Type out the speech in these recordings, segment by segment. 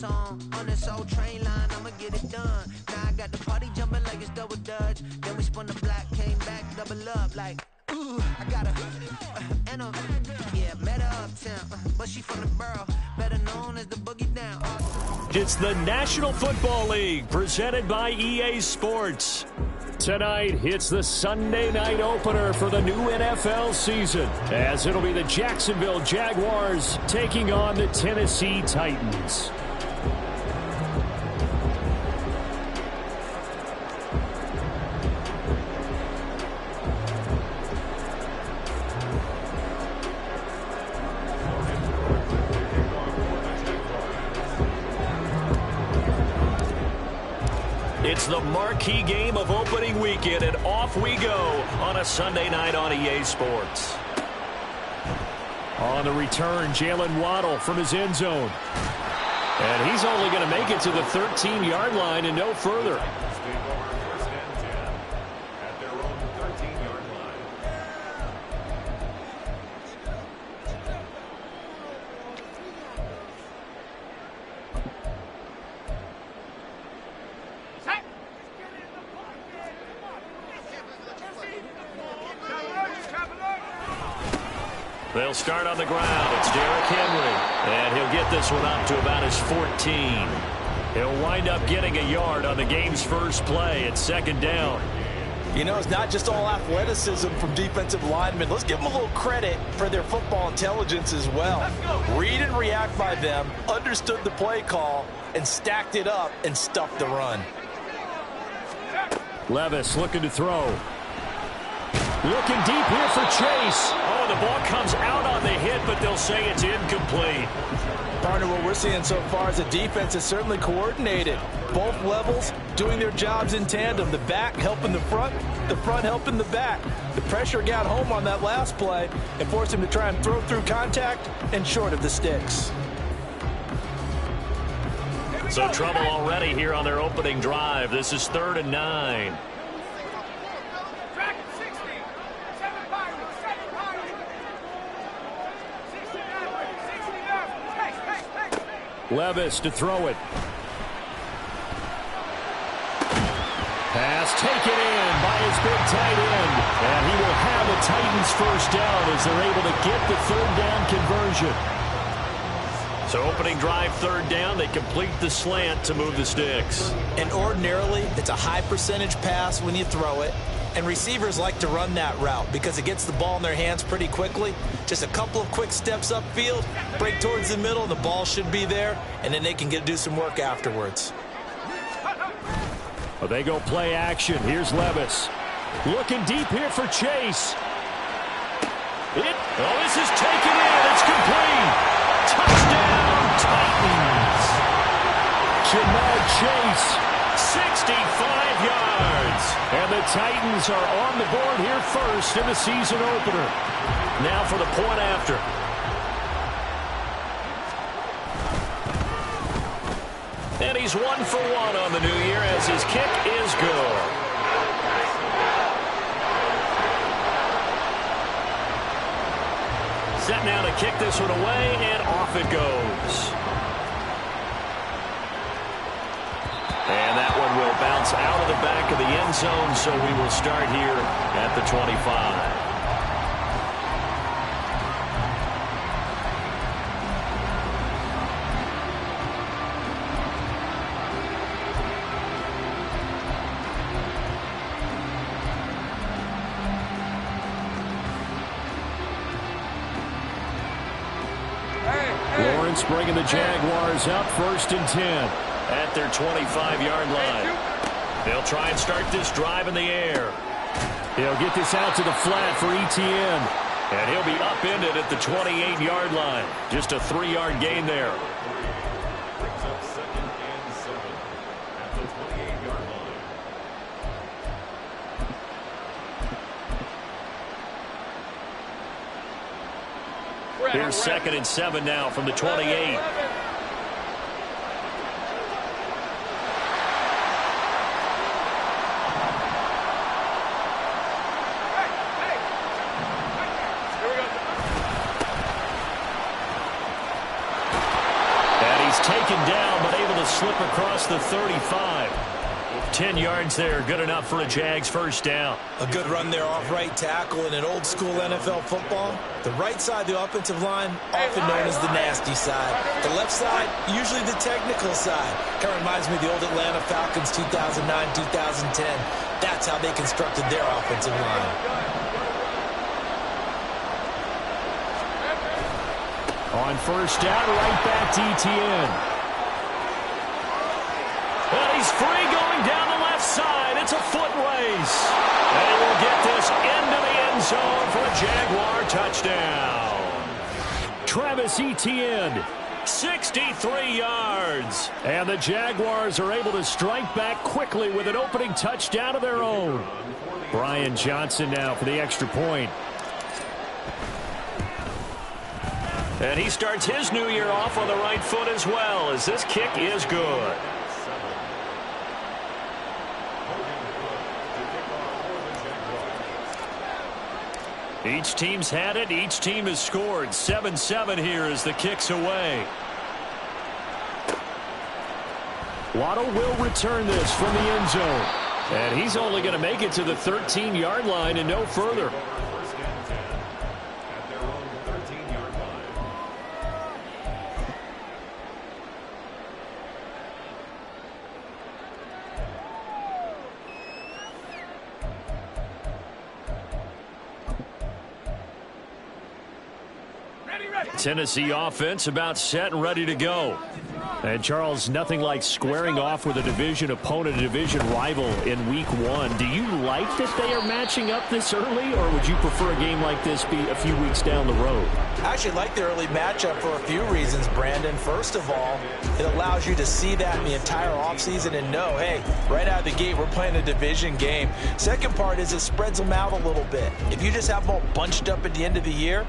song on this old train line. I'ma get it done. Now I got the party jumping like it's double dutch. Then we spun the block, came back, double up like. Ooh, I got her, and yeah, met her uptown, but she from the borough, better known as the boogie down. It's the National Football League, presented by EA Sports. Tonight, it's the Sunday night opener for the new NFL season, as it'll be the Jacksonville Jaguars taking on the Tennessee Titans. It's the marquee game of opening weekend, and off we go on a Sunday night on EA Sports. On the return, Jalen Waddle from his end zone. And he's only going to make it to the 13-yard line and no further. They'll start on the ground. It's Derrick Henry. And he'll get this one up to about his 14. He'll wind up getting a yard on the game's first play at second down. You know, it's not just all athleticism from defensive linemen. Let's give them a little credit for their football intelligence as well. Read and react by them, understood the play call, and stacked it up and stuffed the run. Levis looking to throw. Looking deep here for Chase. Oh, the ball comes out on the hit, but they'll say it's incomplete. Partner, what we're seeing so far is the defense is certainly coordinated. Both levels doing their jobs in tandem. The back helping the front helping the back. The pressure got home on that last play and forced him to try and throw through contact and short of the sticks. So trouble already here on their opening drive. This is 3rd and 9. Levis to throw it. Pass taken in by his big tight end. And he will have the Titans first down as they're able to get the 3rd down conversion. So opening drive 3rd down, they complete the slant to move the sticks. And ordinarily, it's a high percentage pass when you throw it. And receivers like to run that route because it gets the ball in their hands pretty quickly. Just a couple of quick steps upfield, break towards the middle, the ball should be there, and then they can do some work afterwards. Well, they go play action. Here's Levis. Looking deep here for Chase. This is taken in. It's complete. Touchdown, Titans. Jamal Chase. 65 yards. And the Titans are on the board here first in the season opener. Now for the point after. And he's 1 for 1 on the new year as his kick is good. Set now to kick this one away, and off it goes. And that one will bounce out of the back of the end zone, so we will start here at the 25. Lawrence bringing the Jaguars up 1st and 10. At their 25-yard line. They'll try and start this drive in the air. He'll get this out to the flat for Etienne. And he'll be upended at the 28-yard line. Just a 3-yard gain there. Brings up 2nd and 7 at the 28-yard line. Here's 2nd and 7 now from the 28. Taken down, but to slip across the 35. 10 yards there, good enough for a Jags first down. A good run there off right tackle in an old school NFL football. The right side of the offensive line, often known as the nasty side. The left side, usually the technical side. Kind of reminds me of the old Atlanta Falcons 2009-2010. That's how they constructed their offensive line. On first down, right back to Etienne. And he's free going down the left side. It's a foot race. And he will get this into the end zone for a Jaguar touchdown. Travis Etienne, 63 yards. And the Jaguars are able to strike back quickly with an opening touchdown of their own. Brian Johnson now for the extra point. And he starts his new year off on the right foot as well, as this kick is good. Each team's had it. Each team has scored. 7-7 here as the kick's away. Waddle will return this from the end zone. And he's only going to make it to the 13-yard line and no further. Tennessee offense about set and ready to go. And Charles, nothing like squaring off with a division opponent, a division rival in week one. Do you like that they are matching up this early, or would you prefer a game like this be a few weeks down the road? I actually like the early matchup for a few reasons, Brandon. First of all, it allows you to see that in the entire offseason and know, hey, right out of the gate, we're playing a division game. Second part is it spreads them out a little bit. If you just have them all bunched up at the end of the year,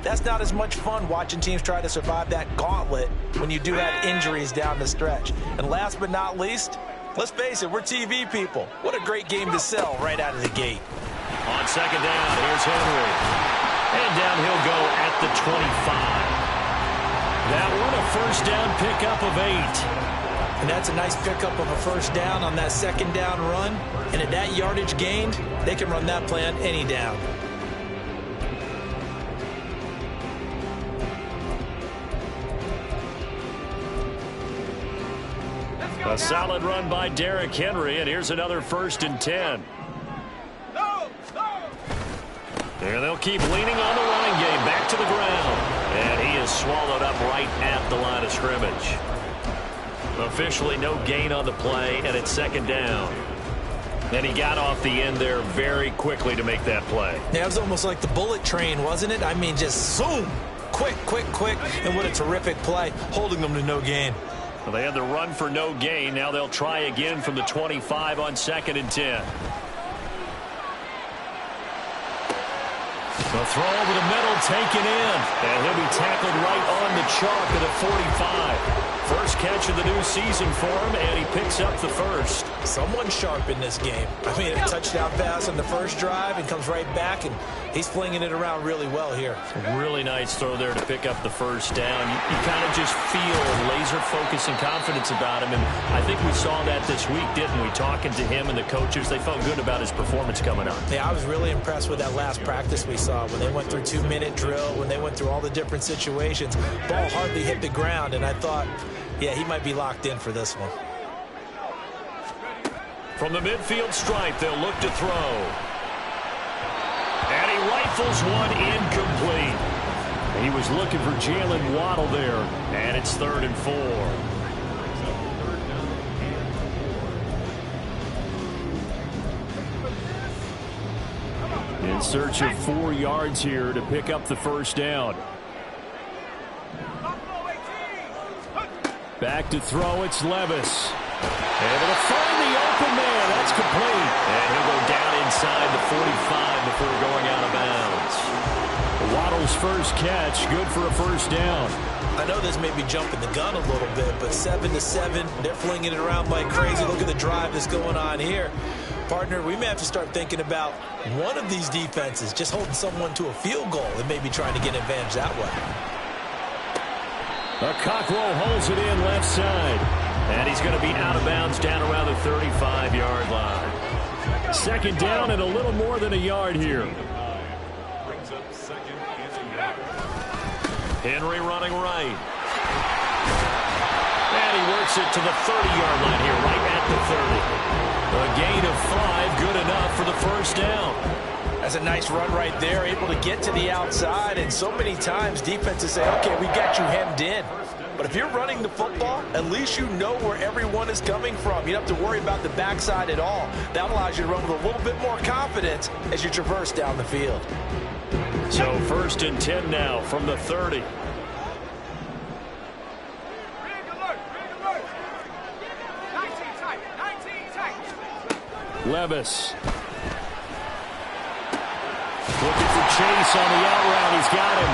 that's not as much fun watching teams try to survive that gauntlet when you do have injuries down the stretch. And last but not least, let's face it, we're TV people. What a great game to sell right out of the gate. On second down, here's Henry. And down he'll go at the 25. That one a first down pickup of 8. And that's a nice pickup of a first down on that second down run. And at that yardage gained, they can run that play on any down. A solid run by Derrick Henry, and here's another 1st and 10. And they'll keep leaning on the running game back to the ground. And he is swallowed up right at the line of scrimmage. Officially no gain on the play, and it's second down. And he got off the end there very quickly to make that play. Yeah, it was almost like the bullet train, wasn't it? I mean, just zoom. Quick, quick, quick. And what a terrific play, holding them to no gain. Well, they had the run for no gain. Now they'll try again from the 25 on 2nd and 10. The throw over the middle taken in. And he'll be tackled right on the chalk at the 45. First catch of the new season for him, and he picks up the first. Someone sharp in this game. I mean, a touchdown pass on the first drive and comes right back, and he's flinging it around really well here. Really nice throw there to pick up the first down. You kind of just feel laser focus and confidence about him, and I think we saw that this week, didn't we? Talking to him and the coaches, they felt good about his performance coming up. Yeah, I was really impressed with that last practice we saw when they went through 2-minute drill, when they went through all the different situations. Ball hardly hit the ground, and I thought, yeah, he might be locked in for this one. From the midfield stripe, they'll look to throw. And he rifles one incomplete. He was looking for Jalen Waddle there, and it's 3rd and 4. In search of 4 yards here to pick up the first down. Back to throw, it's Levis. Able to find the open man. That's complete. And he'll go down inside the 45 before going out of bounds. Waddle's first catch, good for a first down. I know this may be jumping the gun a little bit, but 7-7, they're flinging it around like crazy. Look at the drive that's going on here. Partner, we may have to start thinking about one of these defenses just holding someone to a field goal and maybe trying to get an advantage that way. A Cockrell holds it in left side. And he's going to be out of bounds down around the 35-yard line. Second down and a little more than a yard here. Brings up second and a yard. Henry running right. And he works it to the 30-yard line here, right at the 30. A gain of 5, good enough for the first down. That's a nice run right there, able to get to the outside. And so many times defenses say, okay, we got you hemmed in. But if you're running the football, at least you know where everyone is coming from. You don't have to worry about the backside at all. That allows you to run with a little bit more confidence as you traverse down the field. So first and 10 now from the 30. Levis. Looking for Chase on the out route. He's got him.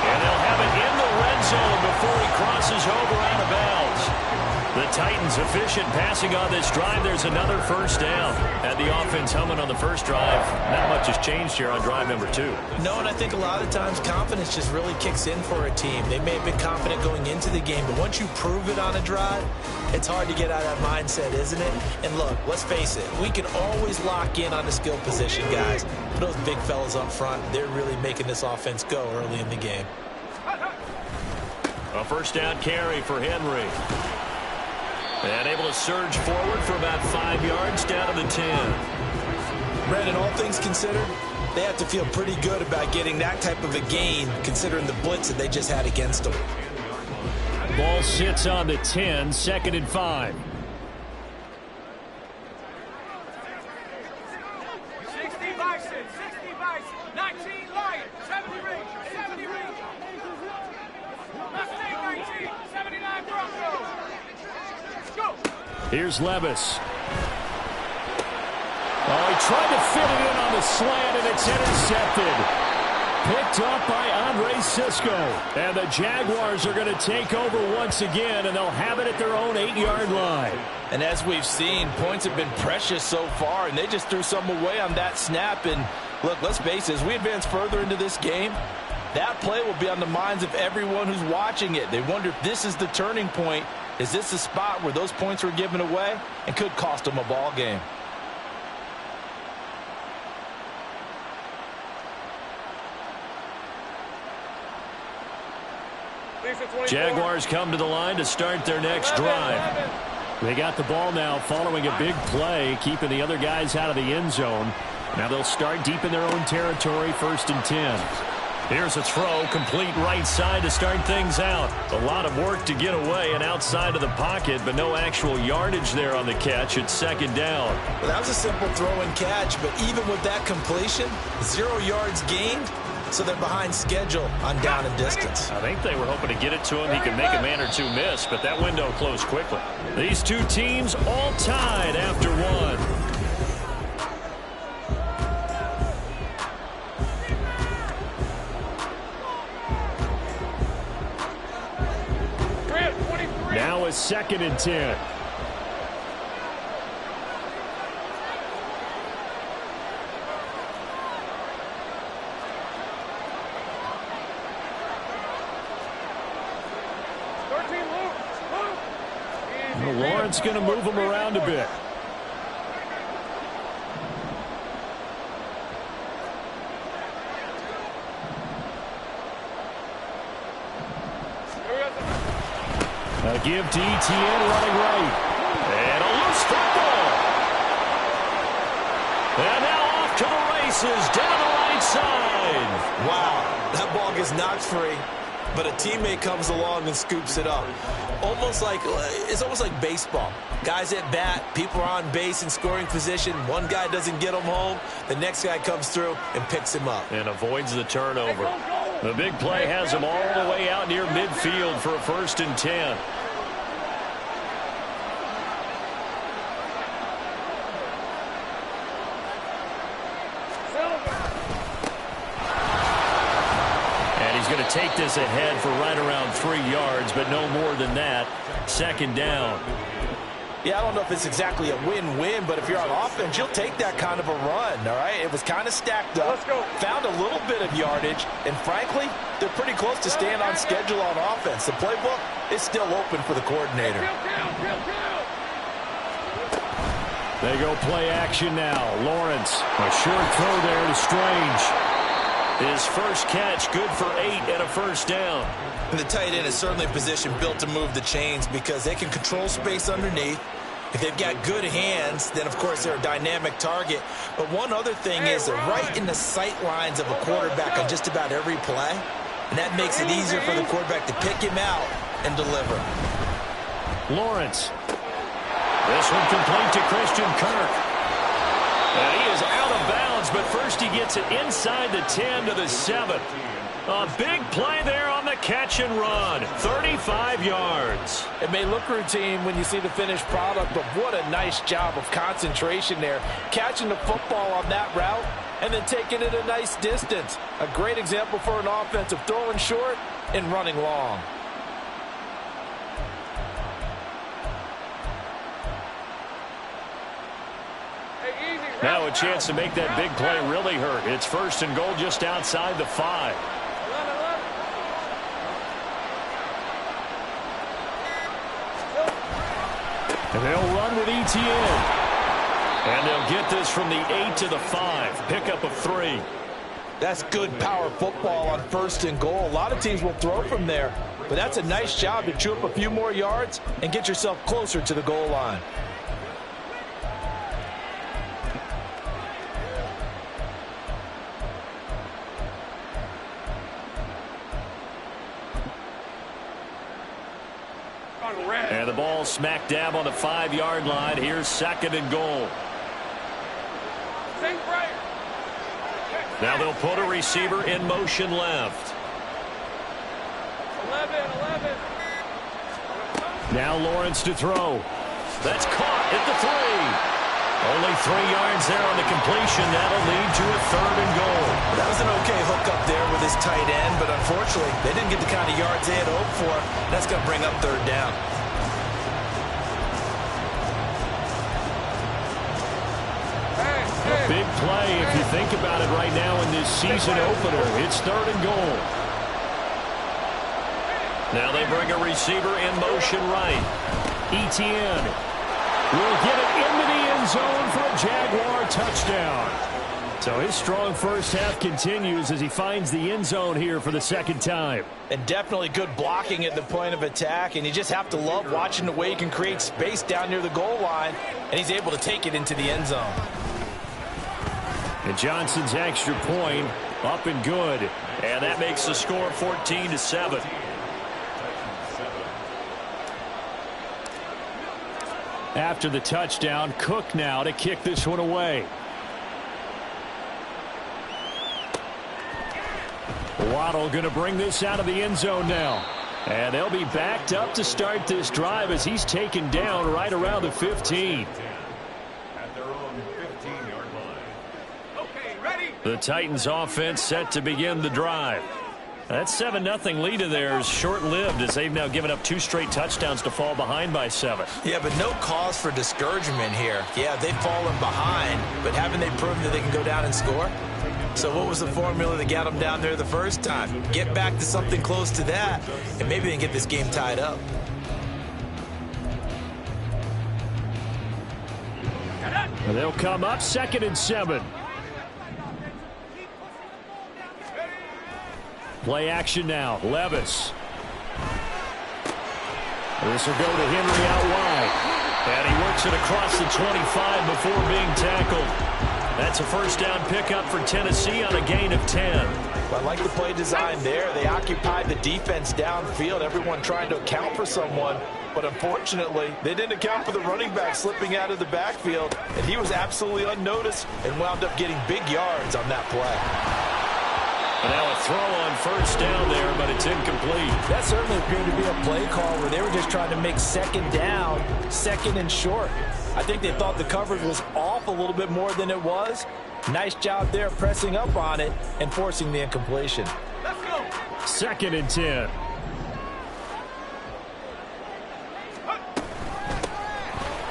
And they'll have it in the red zone before he crosses over out of bounds. The Titans efficient passing on this drive. There's another first down. Had the offense humming on the first drive. Not much has changed here on drive number 2. No, and I think a lot of times confidence just really kicks in for a team. They may have been confident going into the game, but once you prove it on a drive, it's hard to get out of that mindset, isn't it? And look, let's face it, we can always lock in on the skill position, guys. But those big fellas up front, they're really making this offense go early in the game. A first down carry for Henry. And able to surge forward for about 5 yards down to the 10. Brandon, all things considered, they have to feel pretty good about getting that type of a gain considering the blitz that they just had against them. Ball sits on the 10, second and 5. 60 Bison, 19 Lion, 70 Ranger, 70 Ranger. Mustang 19, 79 Broncos. Go. Here's Levis. Oh, he tried to fit it in on the slant, and it's intercepted. Picked up by Andre Sisco. And the Jaguars are going to take over once again, and they'll have it at their own 8-yard line. And as we've seen, points have been precious so far, and they just threw some away on that snap. And look, let's face it, as we advance further into this game, that play will be on the minds of everyone who's watching it. They wonder if this is the turning point. Is this the spot where those points were given away and could cost them a ball game? Jaguars come to the line to start their next drive. They got the ball now following a big play, keeping the other guys out of the end zone. Now they'll start deep in their own territory, first and 10. Here's a throw, complete right side to start things out. A lot of work to get away and outside of the pocket, but no actual yardage there on the catch. It's second down. Well, that was a simple throw and catch, but even with that completion, 0 yards gained. So they're behind schedule on down and distance. I think they were hoping to get it to him. He could make a man or two miss, but that window closed quickly. These two teams all tied after one. Now it's second and 10. Lawrence going to move him around a bit. A give to ETN running right. And a loose football. And now off to the races down the right side. Wow, that ball gets knocked free, but a teammate comes along and scoops it up. It's almost like baseball. Guys at bat, people are on base in scoring position. One guy doesn't get him home. The next guy comes through and picks him up. And avoids the turnover. The big play has him all the way out near midfield for a first and 10. Going to take this ahead for right around 3 yards, but no more than that. Second down. Yeah, I don't know if it's exactly a win-win, but if you're on offense, you'll take that kind of a run, all right? It was kind of stacked up. Let's go. Found a little bit of yardage, and frankly, they're pretty close to staying on schedule on offense. The playbook, it's still open for the coordinator. They go play action now. Lawrence, a short throw there to Strange. His first catch, good for 8 and a first down. And the tight end is certainly a position built to move the chains because they can control space underneath. If they've got good hands, then, of course, they're a dynamic target. But one other thing is they're right in the sight lines of a quarterback on just about every play. And that makes it easier for the quarterback to pick him out and deliver. Lawrence. This one complete to Christian Kirk. And he is out of bounds, but first he gets it inside the 10 to the 7. A big play there on the catch and run. 35 yards. It may look routine when you see the finished product, but what a nice job of concentration there. Catching the football on that route and then taking it a nice distance. A great example for an offense of throwing short and running long. Now a chance to make that big play really hurt. It's first and goal just outside the 5. And they'll run with ETN. And they'll get this from the 8 to the 5. Pickup of 3. That's good power football on first and goal. A lot of teams will throw from there, but that's a nice job to chew up a few more yards and get yourself closer to the goal line. And the ball smack dab on the 5-yard line. Here's second and goal. Now they'll put a receiver in motion left. 11. Now Lawrence to throw. That's caught at the 3. Only 3 yards there on the completion. That'll lead to a third and goal. That was an okay hook up there with his tight end, but unfortunately, they didn't get the kind of yards they had hoped for. That's going to bring up third down. A big play if you think about it right now in this season opener. It's third and goal. Now they bring a receiver in motion right. ETN will get it into the end zone for a Jaguar touchdown. So his strong first half continues as he finds the end zone here for the second time. And definitely good blocking at the point of attack, and you just have to love watching the way he can create space down near the goal line, and he's able to take it into the end zone. And Johnson's extra point up and good. And that makes the score 14-7. After the touchdown, Cook now to kick this one away. Waddle going to bring this out of the end zone now. And they'll be backed up to start this drive as he's taken down right around the 15. At their own 15-yard line. Okay, ready? The Titans offense set to begin the drive. That 7-0 lead of theirs short-lived as they've now given up 2 straight touchdowns to fall behind by 7. Yeah, but no cause for discouragement here. Yeah, they've fallen behind, but haven't they proven that they can go down and score? So what was the formula that got them down there the first time? Get back to something close to that, and maybe they can get this game tied up. And they'll come up 2nd and 7. Play action now. Levis. This will go to Henry out wide. And he works it across the 25 before being tackled. That's a first down pickup for Tennessee on a gain of 10. I like the play design there. They occupied the defense downfield, everyone trying to account for someone. But unfortunately, they didn't account for the running back slipping out of the backfield. And he was absolutely unnoticed and wound up getting big yards on that play. And now a throw on first down there, but it's incomplete. That certainly appeared to be a play call where they were just trying to make second down, second and short. I think they thought the coverage was off a little bit more than it was. Nice job there pressing up on it and forcing the incompletion. Let's go. 2nd and 10.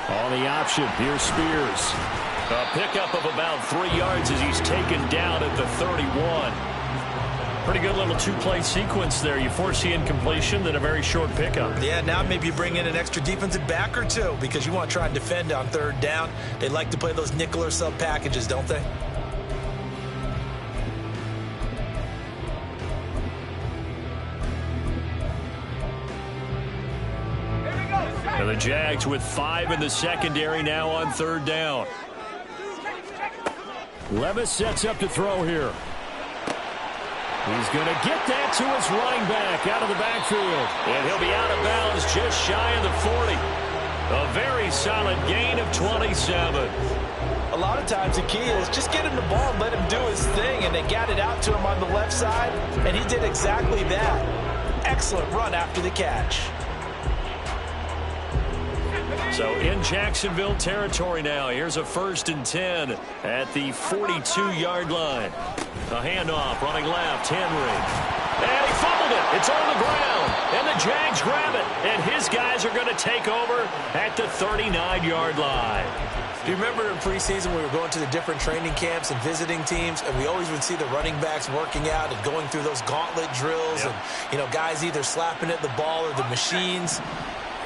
On the option, here's Spears. A pickup of about 3 yards as he's taken down at the 31. Pretty good little two-play sequence there. You force the incompletion, then a very short pickup. Yeah, now maybe you bring in an extra defensive back or two because you want to try and defend on third down. They like to play those nickel or sub packages, don't they? And the Jags with 5 in the secondary now on third down. Levis sets up to throw here. He's going to get that to his running back out of the backfield. And he'll be out of bounds just shy of the 40. A very solid gain of 27. A lot of times the key is just get him the ball and let him do his thing, and they got it out to him on the left side, and he did exactly that. Excellent run after the catch. So in Jacksonville territory now. Here's a 1st and 10 at the 42-yard line. A handoff running left, Henry. And he fumbled it. It's on the ground. And the Jags grab it. And his guys are going to take over at the 39-yard line. Do you remember in preseason we were going to the different training camps and visiting teams, and we always would see the running backs working out and going through those gauntlet drills, Yep. and, you know, guys either slapping at the ball or the machines.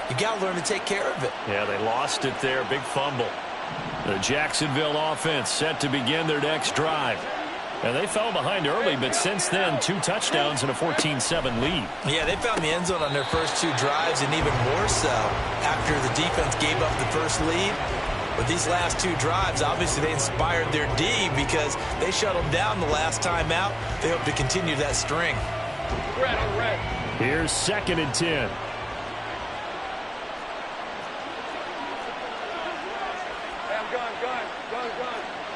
You got to learn to take care of it. Yeah, they lost it there. Big fumble. The Jacksonville offense set to begin their next drive. And they fell behind early, but since then, 2 touchdowns and a 14-7 lead. Yeah, they found the end zone on their first 2 drives, and even more so after the defense gave up the first lead. But these last 2 drives, obviously they inspired their D because they shut them down the last time out. They hope to continue that string. Red on red. Here's 2nd and 10. Gun.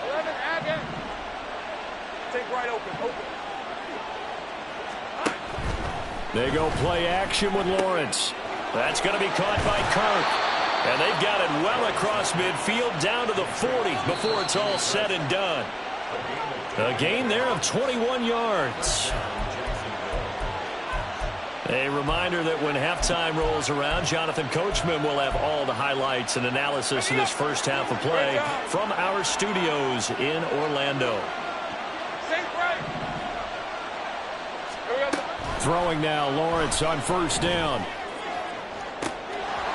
11, again. Take right open. They go play action with Lawrence. That's going to be caught by Kirk. And they've got it well across midfield down to the 40 before it's all said and done. A gain there of 21 yards. A reminder that when halftime rolls around, Jonathan Coachman will have all the highlights and analysis of this first half of play from our studios in Orlando. Throwing now, Lawrence on 1st down.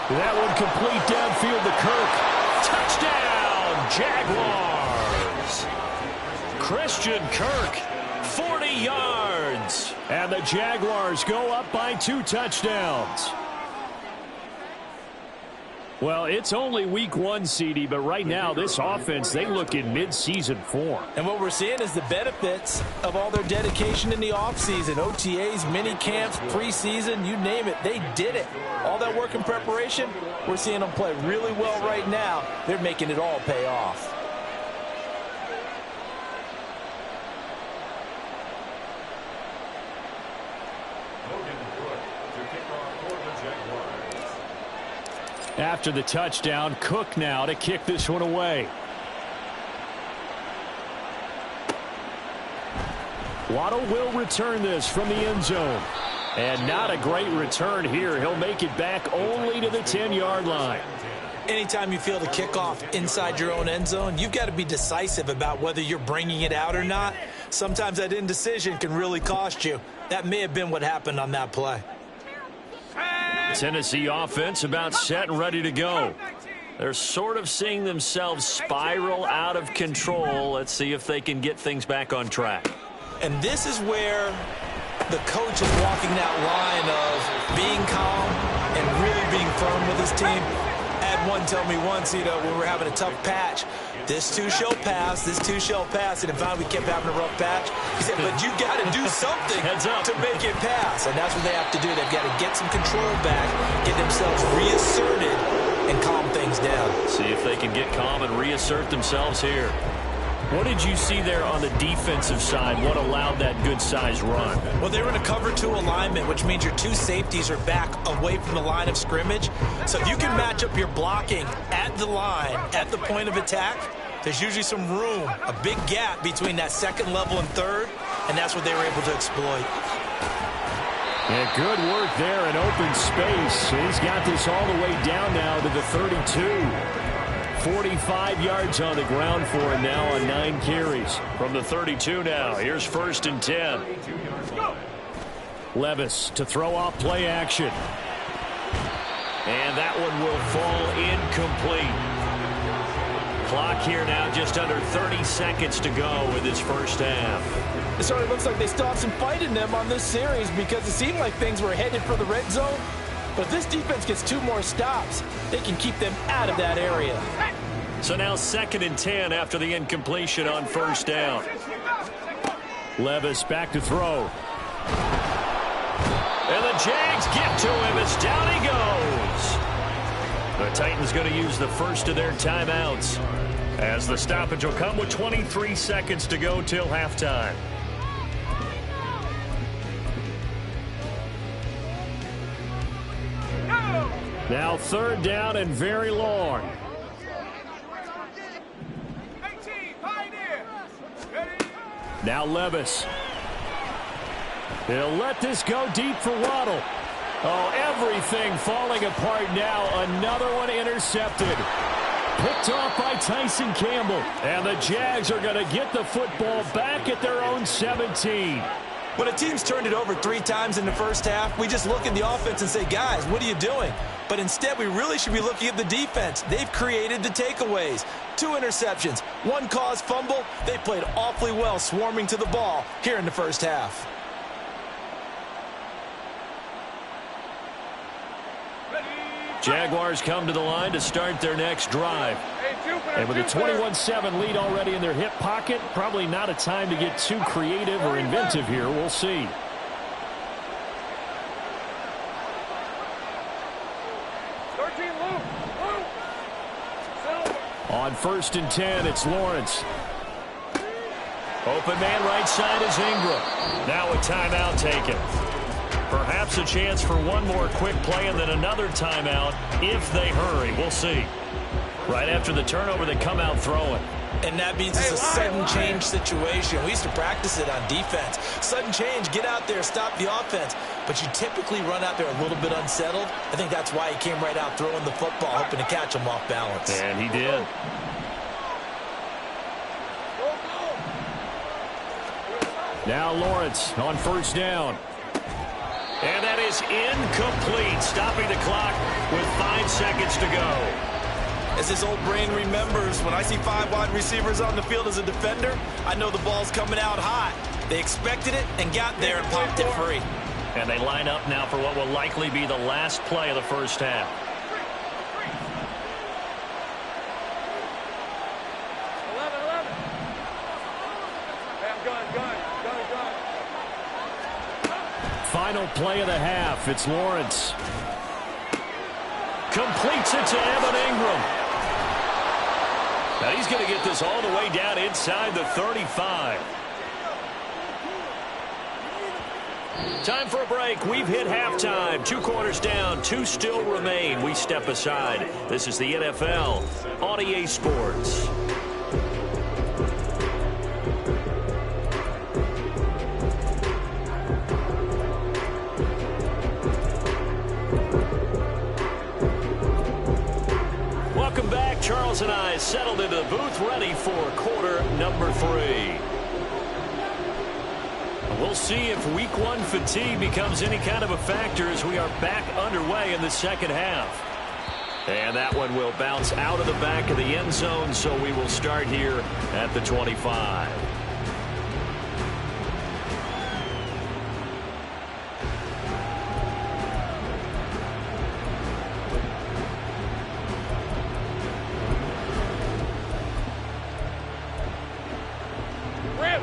That one complete downfield to Kirk. Touchdown, Jaguars. Christian Kirk, 40 yards. And the Jaguars go up by 2 touchdowns. Well, it's only week 1, CD, but right now this offense, they look in mid-season form. And what we're seeing is the benefits of all their dedication in the offseason. OTAs, mini camps, preseason, you name it, they did it. All that work in preparation, we're seeing them play really well right now. They're making it all pay off. After the touchdown, Cook now to kick this one away. Waddle will return this from the end zone. And not a great return here. He'll make it back only to the 10-yard line. Anytime you feel the kickoff inside your own end zone, you've got to be decisive about whether you're bringing it out or not. Sometimes that indecision can really cost you. That may have been what happened on that play. Tennessee offense about set and ready to go. They're sort of seeing themselves spiral out of control. Let's see if they can get things back on track. And this is where the coach is walking that line of being calm and really being firm with his team. I had one tell me once, when we're having a tough patch, this too shall pass, this too shall pass, and if we kept having a rough patch, he said, but you got to do something to make it pass, and that's what they have to do. They've got to get some control back, get themselves reasserted, and calm things down. See if they can get calm and reassert themselves here. What did you see there on the defensive side? What allowed that good-sized run? Well, they were in a cover 2 alignment, which means your 2 safeties are back away from the line of scrimmage. So if you can match up your blocking at the line, at the point of attack, there's usually some room, a big gap between that second level and third, and that's what they were able to exploit. Yeah, good work there in open space. He's got this all the way down now to the 32. 45 yards on the ground for him now on 9 carries. From the 32 now, here's 1st and 10. Levis to throw off play action. And that one will fall incomplete. Clock here now just under 30 seconds to go in this first half. It certainly looks like they still have some fight in them on this series because it seemed like things were headed for the red zone. But if this defense gets 2 more stops, they can keep them out of that area. So now 2nd and 10 after the incompletion on 1st down. Levis back to throw. And the Jags get to him as down he goes. The Titans going to use the first of their timeouts as the stoppage will come with 23 seconds to go till halftime. Now 3rd down and very long. 18, Pioneer. Ready? Now Levis. He'll let this go deep for Waddle. Oh, everything falling apart now. Another one intercepted. Picked off by Tyson Campbell. And the Jags are going to get the football back at their own 17. When a team's turned it over 3 times in the first half, we just look at the offense and say, guys, what are you doing? But instead, we really should be looking at the defense. They've created the takeaways. 2 interceptions, 1 caused fumble. They played awfully well swarming to the ball here in the first half. Jaguars come to the line to start their next drive. And with a 21-7 lead already in their hip pocket, probably not a time to get too creative or inventive here. We'll see. On 1st and 10, it's Lawrence. Open man right side is Ingram. Now a timeout taken. Perhaps a chance for one more quick play and then another timeout if they hurry. We'll see. Right after the turnover, they come out throwing. And that means it's a sudden change situation. We used to practice it on defense. Sudden change, get out there, stop the offense. But you typically run out there a little bit unsettled. I think that's why he came right out throwing the football, hoping to catch him off balance. And he did. Now Lawrence on 1st down. And that is incomplete, stopping the clock with 5 seconds to go. As his old brain remembers, when I see 5 wide receivers on the field as a defender, I know the ball's coming out hot. They expected it and got there and popped it free. And they line up now for what will likely be the last play of the first half. Final play of the half. It's Lawrence. Completes it to Evan Ingram. Now he's going to get this all the way down inside the 35. Time for a break. We've hit halftime. 2 quarters down. 2 still remain. We step aside. This is the NFL on EA Sports. Welcome back. Charles and I settled into the booth ready for quarter number 3. We'll see if week 1 fatigue becomes any kind of a factor as we are back underway in the second half. And that one will bounce out of the back of the end zone, so we will start here at the 25.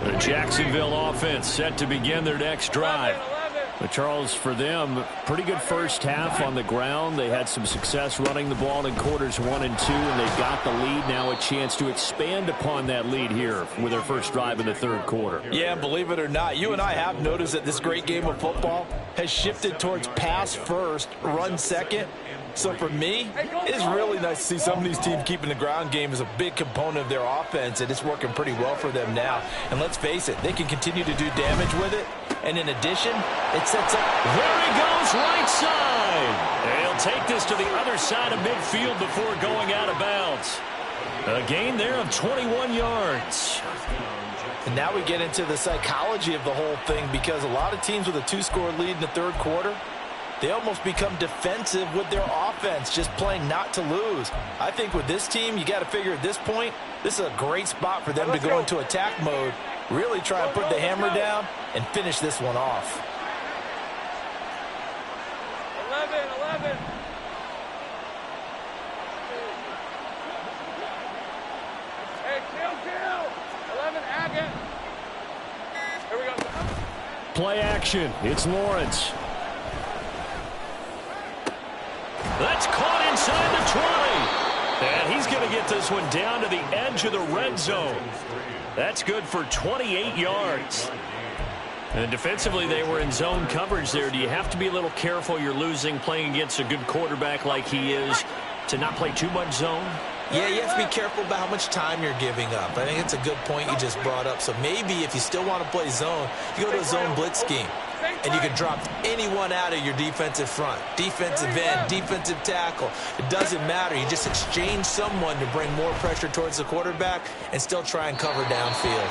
The Jacksonville offense set to begin their next drive. But Charles, for them, pretty good first half on the ground. They had some success running the ball in quarters 1 and 2, and they've got the lead. Now a chance to expand upon that lead here with their first drive in the 3rd quarter. Yeah, believe it or not, you and I have noticed that this great game of football has shifted towards pass first, run second. So for me, it's really nice to see some of these teams keeping the ground game as a big component of their offense, and it's working pretty well for them now. And let's face it, they can continue to do damage with it. And in addition, it sets up. There he goes, right side. And he'll take this to the other side of midfield before going out of bounds. A gain there of 21 yards. And now we get into the psychology of the whole thing, because a lot of teams with a 2-score lead in the third quarter, they almost become defensive with their offense, just playing not to lose. I think with this team, you got to figure at this point, this is a great spot for them to go into attack mode, really try and put the hammer down and finish this one off. 11. Hey, kill. 11, Agate. Here we go. Play action. It's Lawrence. That's caught inside the 20. And he's going to get this one down to the edge of the red zone. That's good for 28 yards. And defensively, they were in zone coverage there. Do you have to be a little careful? You're losing playing against a good quarterback like he is to not play too much zone? Yeah, you have to be careful about how much time you're giving up. I think it's a good point you just brought up. So maybe if you still want to play zone, you go to a zone blitz scheme. And you can drop anyone out of your defensive front. Defensive end, defensive tackle. It doesn't matter. You just exchange someone to bring more pressure towards the quarterback and still try and cover downfield.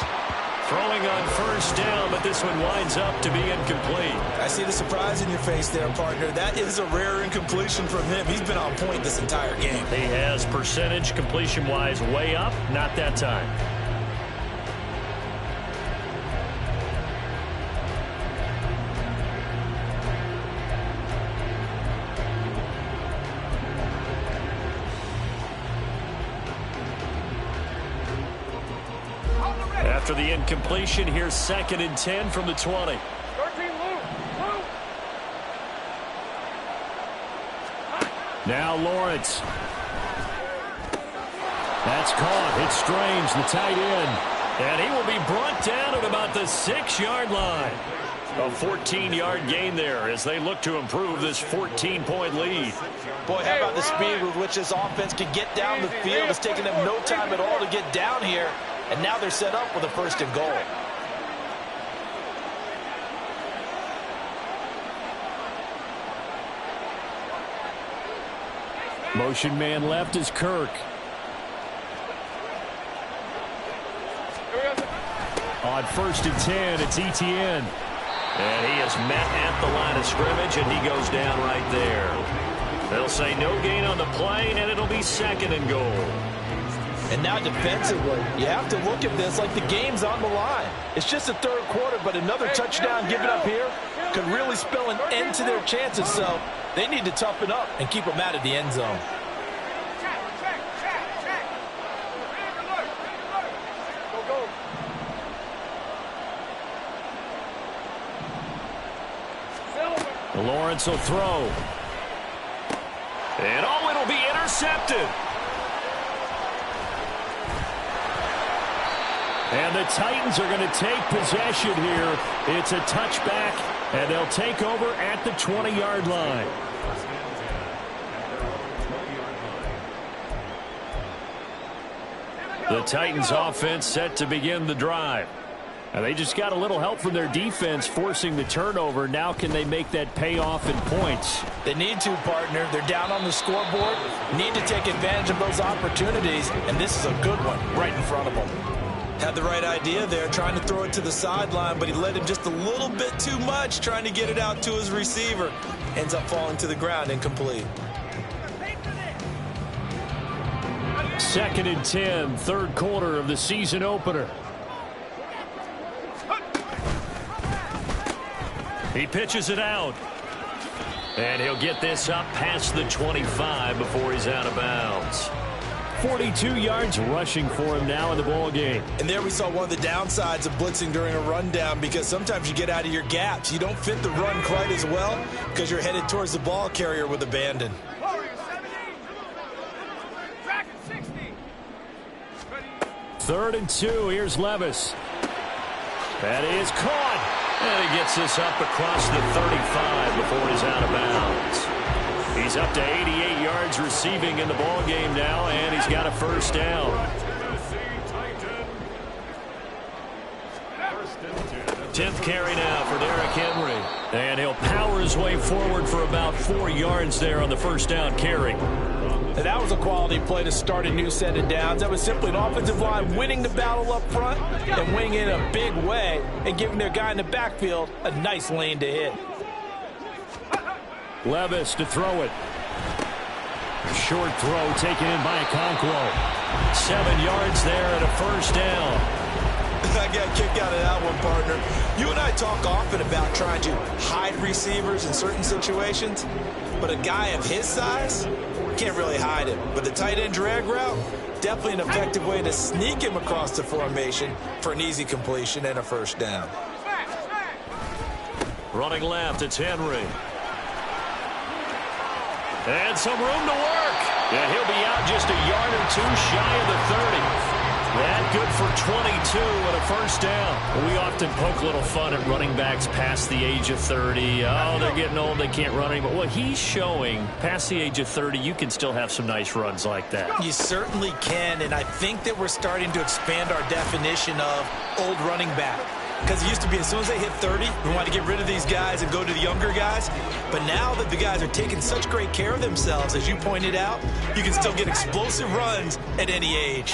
Throwing on first down, but this one winds up to be incomplete. I see the surprise in your face there, partner. That is a rare incompletion from him. He's been on point this entire game. He has percentage completion-wise way up, not that time. After the incompletion, here's 2nd and 10 from the 20. 13, Luke. Now Lawrence. That's caught. It's Strange, the tight end. And he will be brought down at about the 6-yard line. A 14-yard gain there as they look to improve this 14-point lead. Boy, how about the speed with which this offense can get down the field? It's taking them no time at all to get down here. And now they're set up with a 1st and goal. Motion man left is Kirk. On 1st and 10, it's Etienne. And he is met at the line of scrimmage, and he goes down right there. They'll say no gain on the play, and it'll be 2nd and goal. And now defensively, you have to look at this like the game's on the line. It's just the third quarter, but another touchdown given up here could really spell an end to their chances. So they need to toughen up and keep them out of the end zone. Lawrence will throw. And oh, it'll be intercepted. And the Titans are going to take possession here. It's a touchback, and they'll take over at the 20-yard line. The Titans offense set to begin the drive. And they just got a little help from their defense forcing the turnover. Now can they make that pay off in points? They need to, partner. They're down on the scoreboard. Need to take advantage of those opportunities, and this is a good one right in front of them. Had the right idea there, trying to throw it to the sideline, but he led him just a little bit too much, trying to get it out to his receiver. Ends up falling to the ground, incomplete. 2nd and 10, third quarter of the season opener. He pitches it out. And he'll get this up past the 25 before he's out of bounds. 42 yards rushing for him now in the ball game. And there we saw one of the downsides of blitzing during a rundown, because sometimes you get out of your gaps. You don't fit the run quite as well because you're headed towards the ball carrier with abandon. 3rd and 2. Here's Levis. That is caught. And he gets this up across the 35 before he's out of bounds. He's up to 88 yards receiving in the ball game now, and he's got a 1st down. 10th carry now for Derrick Henry. And he'll power his way forward for about 4 yards there on the first down carry. And that was a quality play to start a new set of downs. That was simply an offensive line winning the battle up front and winning it in a big way and giving their guy in the backfield a nice lane to hit. Levis to throw it. A short throw taken in by Okonkwo. 7 yards there and a first down. I got a kick out of that one, partner. You and I talk often about trying to hide receivers in certain situations, but a guy of his size can't really hide him. But the tight end drag route, definitely an effective way to sneak him across the formation for an easy completion and a first down. Running left, it's Henry. And some room to work. Yeah, he'll be out just a yard or two shy of the 30. That good for 22 and a first down. We often poke a little fun at running backs past the age of 30. Oh, they're getting old, they can't run anymore. Well, he's showing past the age of 30, you can still have some nice runs like that. You certainly can, and I think that we're starting to expand our definition of old running back. Because it used to be as soon as they hit 30, we want to get rid of these guys and go to the younger guys. But now that the guys are taking such great care of themselves, as you pointed out, you can still get explosive runs at any age.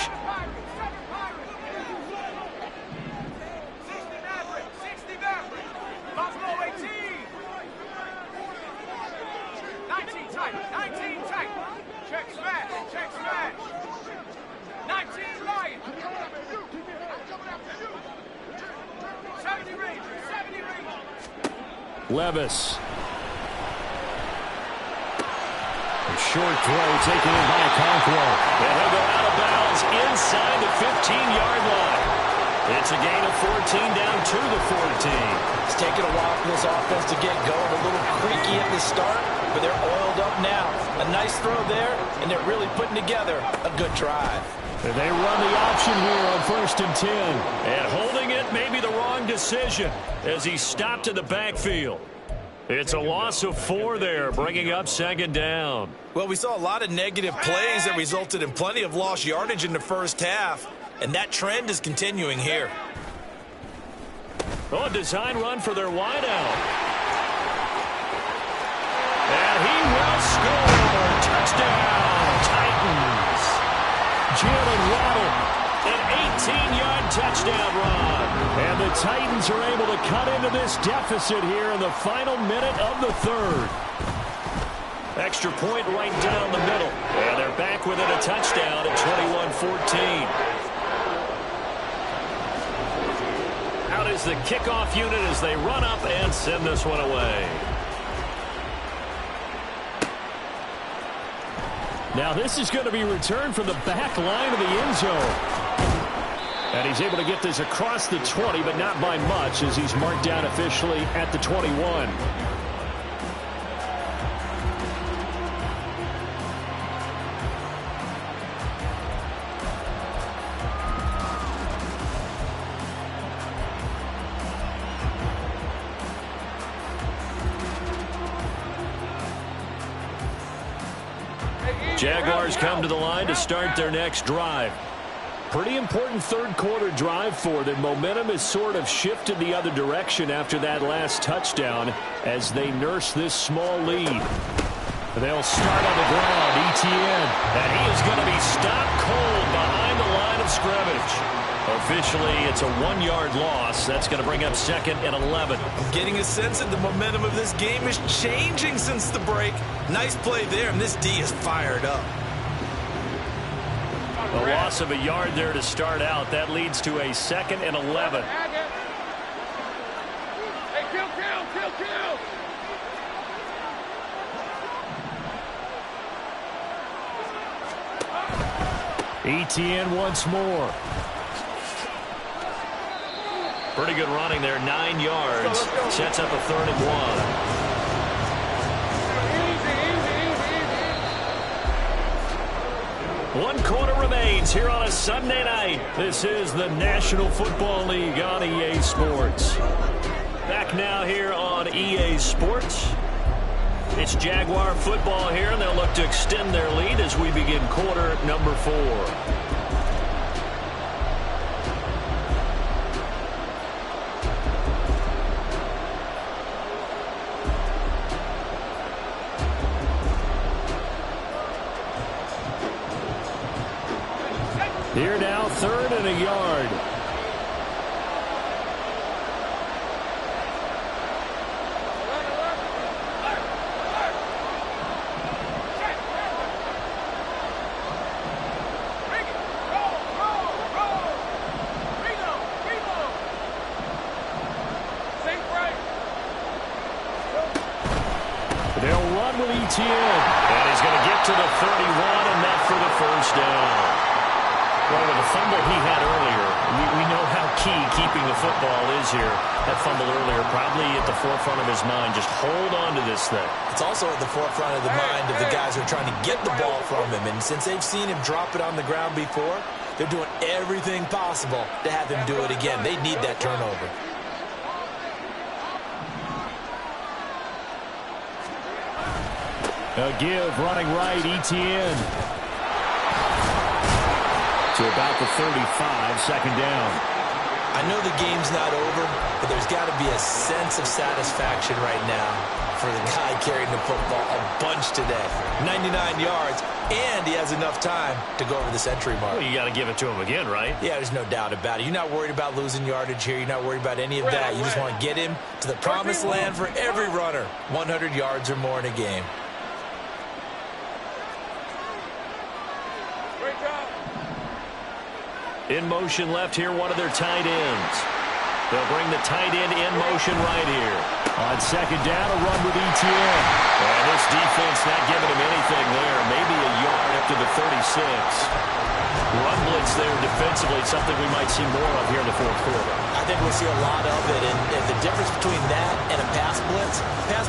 Levis. A short throw taken in by Okonkwo. And he'll go out of bounds inside the 15-yard line. It's a gain of 14 down to the 14. It's taken a while for this offense to get going. A little creaky at the start, but they're oiled up now. A nice throw there, and they're really putting together a good drive. And they run the option here on 1st and 10. And holding it may be the wrong decision as he stopped in the backfield. It's a loss of 4 there, bringing up 2nd down. Well, we saw a lot of negative plays that resulted in plenty of lost yardage in the first half, and that trend is continuing here. Oh, a design run for their wideout. And he will score. Touchdown, Titans. Jalen Waddle, an 18-yard touchdown run. And the Titans are able to cut into this deficit here in the final minute of the 3rd. Extra point right down the middle. And they're back within a touchdown at 21-14. Out is the kickoff unit as they run up and send this one away. Now this is going to be returned from the back line of the end zone. And he's able to get this across the 20, but not by much as he's marked down officially at the 21. Jaguars come to the line to start their next drive. Pretty important 3rd quarter drive for them. Momentum has sort of shifted the other direction after that last touchdown as they nurse this small lead. They'll start on the ground. Etienne. And he is going to be stopped cold behind the line of scrimmage. Officially, it's a 1-yard loss. That's going to bring up 2nd and 11. I'm getting a sense that the momentum of this game is changing since the break. Nice play there, and this D is fired up. A loss of a yard there to start out. That leads to a 2nd and 11. Hey, kill. Etienne once more. Pretty good running there, 9 yards. Sets up a 3rd and 1. 1 quarter remains here on a Sunday night. This is the National Football League on EA Sports. Back now here on EA Sports. It's Jaguar football here, and they'll look to extend their lead as we begin quarter number 4. Here now, 3rd and a yard. They'll run with ETN. And he's going to get to the 31, and that for the first down. Well, with the fumble he had earlier, we know how key keeping the football is here. That fumble earlier probably at the forefront of his mind. Just hold on to this thing. It's also at the forefront of the mind of the guys who are trying to get the ball from him. And since they've seen him drop it on the ground before, they're doing everything possible to have him do it again. They need that turnover. A give, running right, ETN. To about the 35, second down. I know the game's not over, but there's got to be a sense of satisfaction right now for the guy carrying the football a bunch today. 99 yards, and he has enough time to go over the century mark. Well, you got to give it to him again, right? Yeah, there's no doubt about it. You're not worried about losing yardage here. You're not worried about any of that. You just want to get him to the promised land for every runner. 100 yards or more in a game. In motion left here, one of their tight ends. They'll bring the tight end in motion right here. On second down, a run with ETN. And this defense not giving him anything there. Maybe a yard up to the 36. Run blitz there defensively, something we might see more of here in the fourth quarter. I think we'll see a lot of it, and the difference between that and a pass blitz,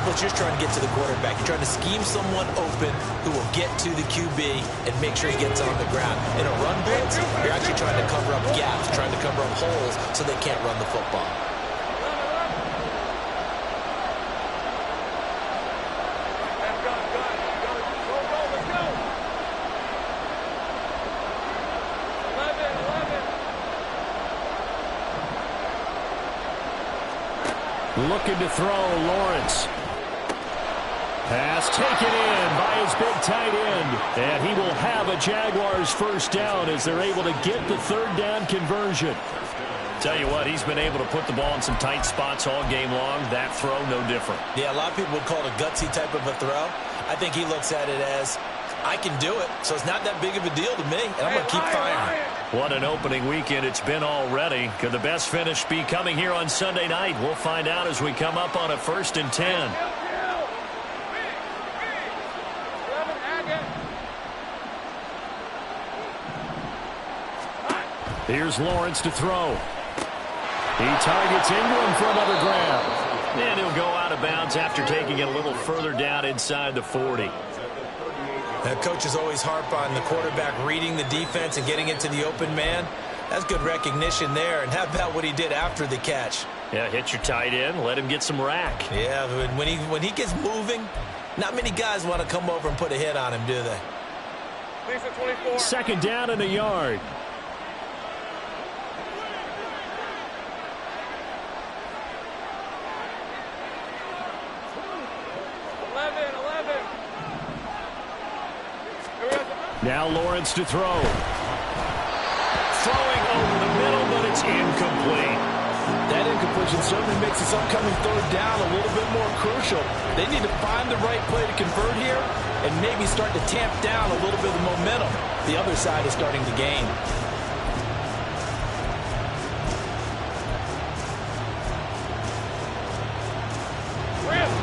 you're just trying to get to the quarterback. You're trying to scheme someone open who will get to the QB and make sure he gets on the ground. In a run blitz, you're actually trying to cover up gaps, trying to cover up holes so they can't run the football. Looking to throw, Lawrence. Pass taken in by his big tight end. And he will have a Jaguars first down as they're able to get the third down conversion. Tell you what, he's been able to put the ball in some tight spots all game long. That throw, no different. Yeah, a lot of people would call it a gutsy type of a throw. I think he looks at it as, I can do it, so it's not that big of a deal to me, and I'm going to keep firing. What an opening weekend it's been already. Could the best finish be coming here on Sunday night? We'll find out as we come up on a 1st and 10. Here's Lawrence to throw. He targets Ingram for another grab. And he'll go out of bounds after taking it a little further down inside the 40. Now, coaches always harp on the quarterback reading the defense and getting into the open man. That's good recognition there. And how about what he did after the catch? Yeah, hit your tight end, let him get some rack. Yeah, when he gets moving, not many guys want to come over and put a hit on him, do they? Second down and a yard. Now Lawrence to throw. Throwing over the middle, but it's incomplete. That incompletion certainly makes this upcoming third down a little bit more crucial. They need to find the right play to convert here and maybe start to tamp down a little bit of the momentum the other side is starting to gain.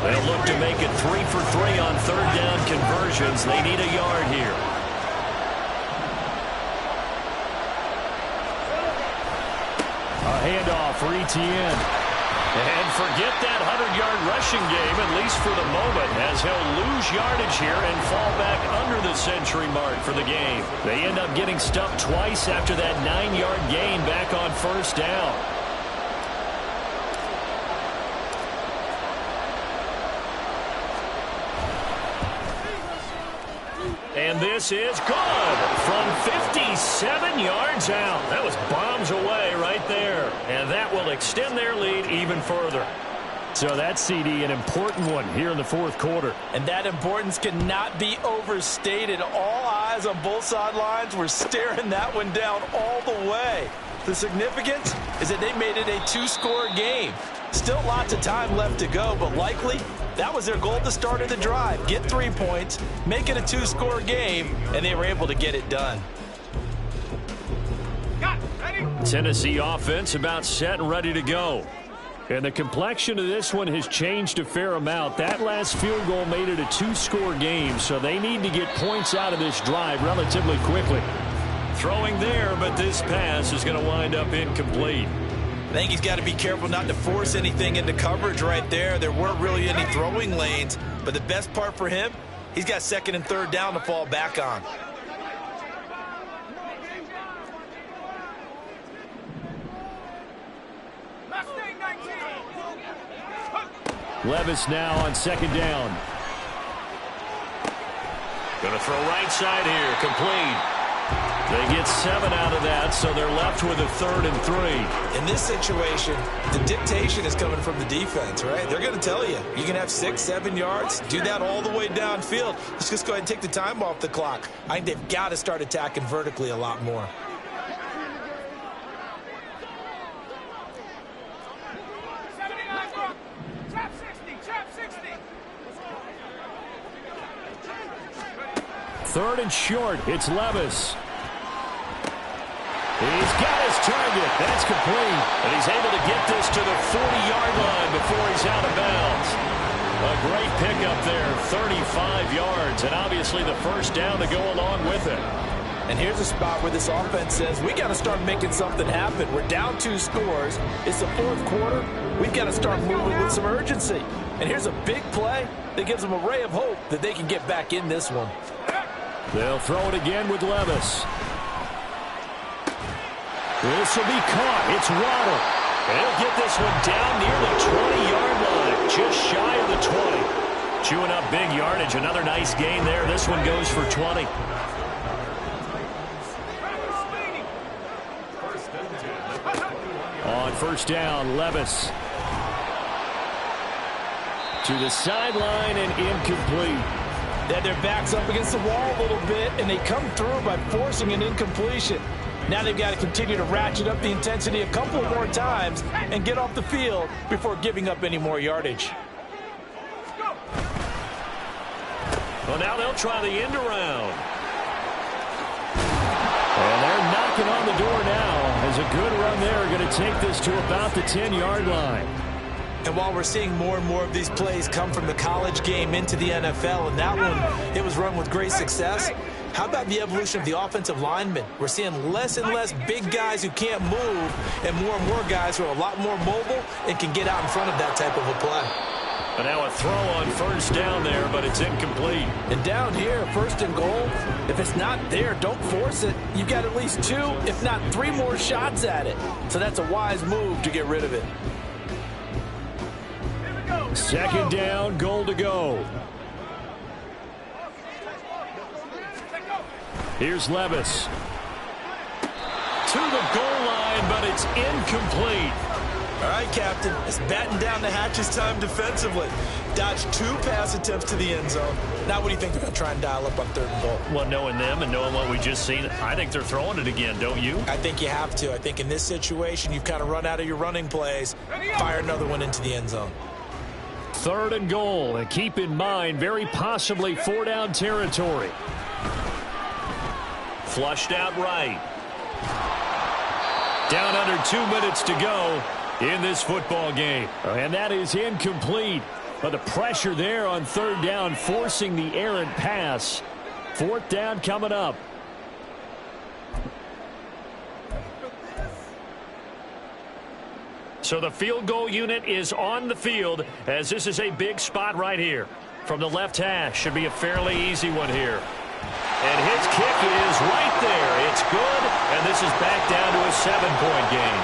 They'll look to make it 3 for 3 on third down conversions. They need a yard here. A handoff for ETN. And forget that 100-yard rushing game, at least for the moment, as he'll lose yardage here and fall back under the century mark for the game. They end up getting stuffed twice after that 9-yard gain back on first down. And this is good from 57 yards out. That was bombs away right there. And that will extend their lead even further. So that CD, an important one here in the fourth quarter. And that importance cannot be overstated. All eyes on both sidelines were staring that one down all the way. The significance is that they made it a two-score game. Still lots of time left to go, but likely that was their goal at the start of the drive. Get 3 points, make it a two-score game, and they were able to get it done. Tennessee offense about set and ready to go. And the complexion of this one has changed a fair amount. That last field goal made it a two-score game, so they need to get points out of this drive relatively quickly. Throwing there, but this pass is going to wind up incomplete. I think he's got to be careful not to force anything into coverage right there. There weren't really any throwing lanes, but the best part for him, he's got second and third down to fall back on. Levis now on second down. Going to throw right side here, complete. They get 7 out of that, so they're left with a 3rd and 3. In this situation, the dictation is coming from the defense, right? They're going to tell you, you can have 6, 7 yards, do that all the way downfield. Let's just go ahead and take the time off the clock. I think they've got to start attacking vertically a lot more. Third and short. It's Levis. He's got his target. That's complete. And he's able to get this to the 40-yard line before he's out of bounds. A great pickup there, 35 yards, and obviously the first down to go along with it. And here's a spot where this offense says, we got to start making something happen. We're down 2 scores. It's the fourth quarter. We've got to start moving with some urgency. And here's a big play that gives them a ray of hope that they can get back in this one. They'll throw it again with Levis. This will be caught. It's Waddle. And he'll get this one down near the 20-yard line, just shy of the 20. Chewing up big yardage. Another nice gain there. This one goes for 20. On first down, Levis. To the sideline and incomplete. They had their backs up against the wall a little bit, and they come through by forcing an incompletion. Now they've got to continue to ratchet up the intensity a couple more times and get off the field before giving up any more yardage. Well, now they'll try the end around. And they're knocking on the door now as a good run there. Going to take this to about the 10-yard line. And while we're seeing more and more of these plays come from the college game into the NFL, and that one, it was run with great success, how about the evolution of the offensive linemen? We're seeing less and less big guys who can't move and more guys who are a lot more mobile and can get out in front of that type of a play. And now a throw on first down there, but it's incomplete. And down here, first and goal, if it's not there, don't force it. You've got at least 2, if not 3 more shots at it. So that's a wise move to get rid of it. Second down, goal to go. Here's Levis. To the goal line, but it's incomplete. All right, Captain, it's batten down the hatches time defensively. Dodged 2 pass attempts to the end zone. Now what do you think they're going to try and dial up on third and goal? Well, knowing them and knowing what we just seen, I think they're throwing it again, don't you? I think you have to. I think in this situation, you've kind of run out of your running plays. Fire another one into the end zone. Third and goal, and keep in mind, very possibly 4-down territory. Flushed out right. Down under 2 minutes to go in this football game. And that is incomplete. But the pressure there on third down, forcing the errant pass. Fourth down coming up. So the field goal unit is on the field as this is a big spot right here. From the left hash, should be a fairly easy one here. And his kick is right there. It's good, and this is back down to a 7-point game.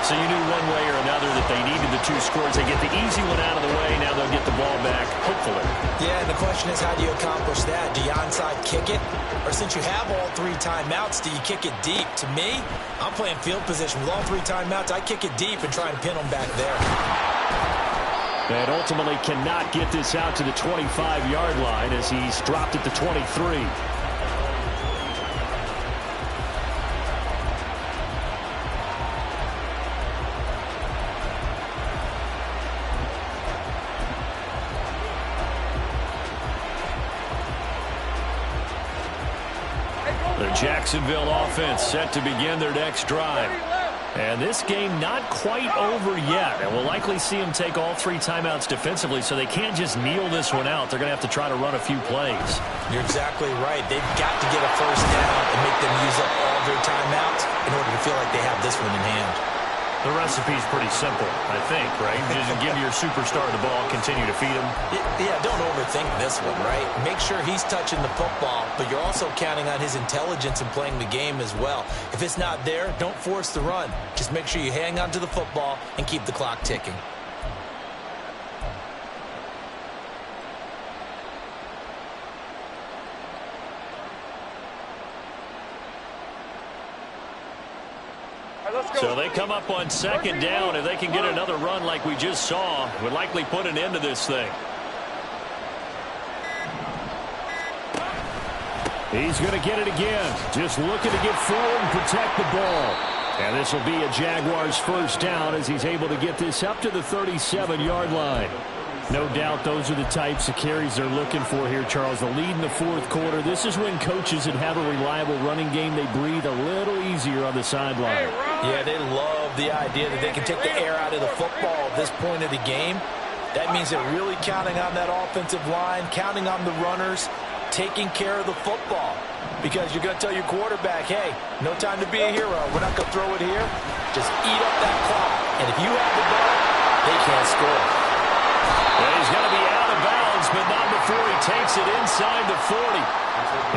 So you knew one way or another that they needed the 2 scores. They get the easy one out of the way. Now they'll get the ball back, hopefully. Yeah, and the question is, how do you accomplish that? Do you onside kick it? Or since you have all 3 timeouts, do you kick it deep? To me, I'm playing field position. With all 3 timeouts, I kick it deep and try and pin them back there. And ultimately cannot get this out to the 25-yard line as he's dropped at the 23. The Jacksonville offense set to begin their next drive. And this game not quite over yet. And we'll likely see them take all 3 timeouts defensively, so they can't just kneel this one out. They're going to have to try to run a few plays. You're exactly right. They've got to get a first down and make them use up all their timeouts in order to feel like they have this one in hand. The recipe's pretty simple, I think, right? Just give your superstar the ball, continue to feed him. Yeah, don't overthink this one, right? Make sure he's touching the football, but you're also counting on his intelligence in playing the game as well. If it's not there, don't force the run. Just make sure you hang on to the football and keep the clock ticking. So they come up on second down. If they can get another run like we just saw, would likely put an end to this thing. He's going to get it again. Just looking to get forward and protect the ball. And this will be a Jaguars first down as he's able to get this up to the 37-yard line. No doubt those are the types of carries they're looking for here, Charles. The lead in the fourth quarter. This is when coaches that have a reliable running game, they breathe a little easier on the sideline. Yeah, they love the idea that they can take the air out of the football at this point of the game. That means they're really counting on that offensive line, counting on the runners, taking care of the football. Because you're going to tell your quarterback, hey, no time to be a hero. We're not going to throw it here. Just eat up that clock. And if you have the ball, they can't score. And he's going to be out of bounds, but not before he takes it inside the 40.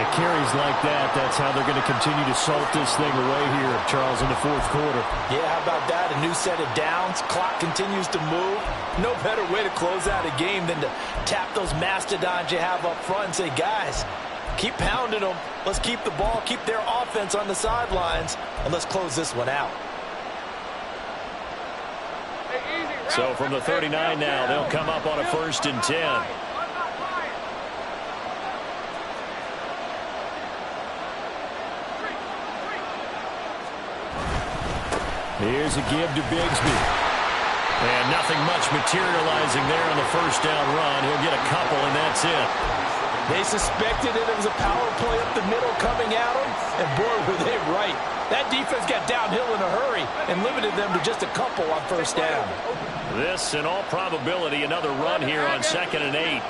It carries like that. That's how they're going to continue to salt this thing away here, Charles, in the fourth quarter. Yeah, how about that? A new set of downs. Clock continues to move. No better way to close out a game than to tap those mastodons you have up front and say, guys, keep pounding them. Let's keep the ball, keep their offense on the sidelines, and let's close this one out. So from the 39 now, they'll come up on a 1st and 10. Here's a give to Bigsby. And nothing much materializing there on the first down run. He'll get a couple, and that's it. They suspected it was a power play up the middle coming at them, and boy, were they right. That defense got downhill in a hurry and limited them to just a couple on first down. This, in all probability, another run here on 2nd and 8.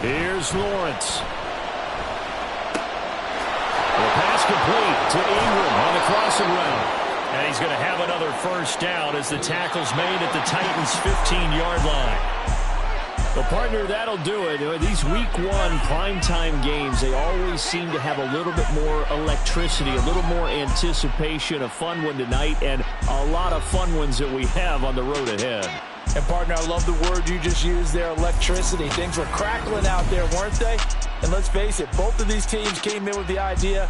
Here's Lawrence. The pass complete to Ingram on the crossing route. And he's going to have another first down as the tackle's made at the Titans' 15-yard line. Well, partner, that'll do it. These week 1 primetime games, they always seem to have a little bit more electricity, a little more anticipation. A fun one tonight, and a lot of fun ones that we have on the road ahead. And, partner, I love the word you just used there, electricity. Things were crackling out there, weren't they? And let's face it, both of these teams came in with the idea